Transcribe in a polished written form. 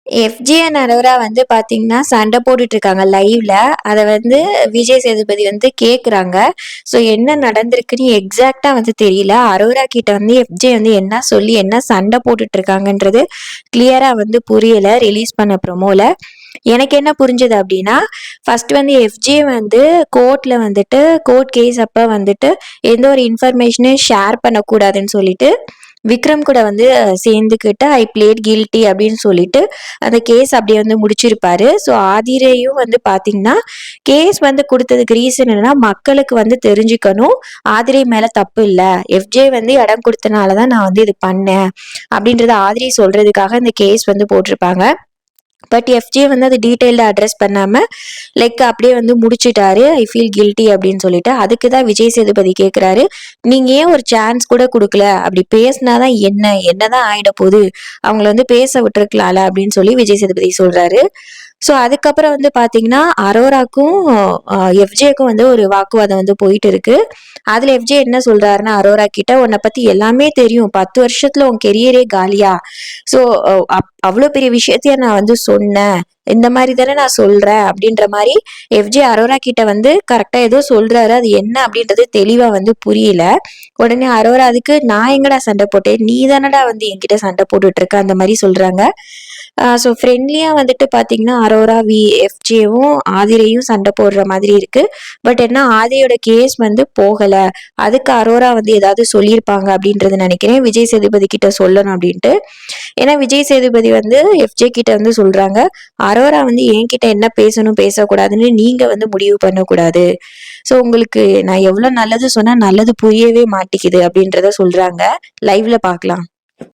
FJ and Arora வந்து பாத்தீங்கன்னா சண்டை போட்டுட்டு இருக்காங்க லைவ்ல. அத வந்து விஜய் சேதுபதி வந்து கேக்குறாங்க. ஸோ என்ன நடந்திருக்குன்னு எக்ஸாக்ட்டா வந்து தெரியல. அரோரா கிட்ட வந்து எஃப்ஜே வந்து என்ன சொல்லி என்ன சண்டை போட்டுட்டு இருக்காங்கன்றது கிளியரா வந்து புரியல ரிலீஸ் பண்ண ப்ரொமோல. எனக்கு என்ன புரிஞ்சது அப்படின்னா, ஃபர்ஸ்ட் வந்து எஃப்ஜே வந்து கோர்ட்ல வந்துட்டு கோர்ட் கேஸ் அப்ப வந்துட்டு எந்த ஒரு இன்ஃபர்மேஷனையும் ஷேர் பண்ணக்கூடாதுன்னு சொல்லிட்டு விக்ரம் கூட வந்து சேர்ந்துக்கிட்டு ஐ பிளேட் கில்ட்டி அப்படின்னு சொல்லிட்டு அந்த கேஸ் அப்படியே வந்து முடிச்சிருப்பாரு. ஸோ ஆதிரையும் வந்து பாத்தீங்கன்னா கேஸ் வந்து கொடுத்ததுக்கு ரீசன் என்னன்னா மக்களுக்கு வந்து தெரிஞ்சுக்கணும் ஆதிரை மேல தப்பு இல்ல, எஃப்ஜே வந்து இடம் கொடுத்தனாலதான் நான் வந்து இது பண்ணேன் அப்படின்றத ஆதிரை சொல்றதுக்காக இந்த கேஸ் வந்து போட்டிருப்பாங்க. பட் எஃப்ஜே வந்து அது டீட்டெயில்டாக அட்ரஸ் பண்ணாமல் லைக் அப்படியே வந்து முடிச்சிட்டாரு ஐ ஃபீல் கில்ட்டி அப்படின்னு சொல்லிட்டு. அதுக்கு தான் விஜய் சேதுபதி கேட்குறாரு, நீங்கள் ஏன் ஒரு சான்ஸ் கூட கொடுக்கல, அப்படி பேசினாதான் என்னதான் ஆயிட போகுது, அவங்கள வந்து பேச விட்டுருக்கலாம்ல அப்படின்னு சொல்லி விஜய் சேதுபதி சொல்றாரு. ஸோ அதுக்கப்புறம் வந்து பார்த்தீங்கன்னா அரோராக்கும் எஃப்ஜேக்கும் வந்து ஒரு வாக்குவாதம் வந்து போயிட்டு இருக்கு. அதில் எஃப்ஜே என்ன சொல்றாருன்னா அரோரா கிட்ட, உன்னை பற்றி எல்லாமே தெரியும், 10 வருஷத்துல உன் கெரியரே காலியா, ஸோ அவ்வளோ பெரிய விஷயத்தைய நான் வந்து சொன்னேன், இந்த மாதிரி தானே நான் சொல்றேன் அப்படின்ற மாதிரி எஃப்ஜே அரோரா கிட்ட வந்து கரெக்டா ஏதோ சொல்றாரு. அது என்ன அப்படின்றது தெளிவா வந்து புரியல. உடனே அரோரா அதுக்கு, நான் எங்கடா சண்டை போட்டேன், நீ தானடா வந்து என்கிட்ட சண்டை போட்டுட்டு இருக்க அந்த மாதிரி சொல்றாங்க. ஸோ ஃப்ரெண்ட்லியா வந்துட்டு பாத்தீங்கன்னா அரோரா எஃப்ஜேவும் ஆதிரையும் சண்டை போடுற மாதிரி இருக்கு. பட் என்ன ஆதிரையோட கேஸ் வந்து போகல, அதுக்கு அரோரா வந்து ஏதாவது சொல்லியிருப்பாங்க அப்படின்றது நினைக்கிறேன், விஜய் சேதுபதி கிட்ட சொல்லணும் அப்படின்ட்டு. ஏன்னா விஜய் சேதுபதி வந்து எஃப்ஜே கிட்ட வந்து சொல்றாங்க, அரோரா வந்து என்கிட்ட என்ன பேசணும் பேசக்கூடாதுன்னு நீங்க வந்து முடிவு பண்ணக்கூடாது, ஸோ உங்களுக்கு நான் எவ்வளவு நல்லது சொன்னா நல்லது புரியவே மாட்டேங்குது அப்படின்றத சொல்றாங்க. லைவ்ல பார்க்கலாம்.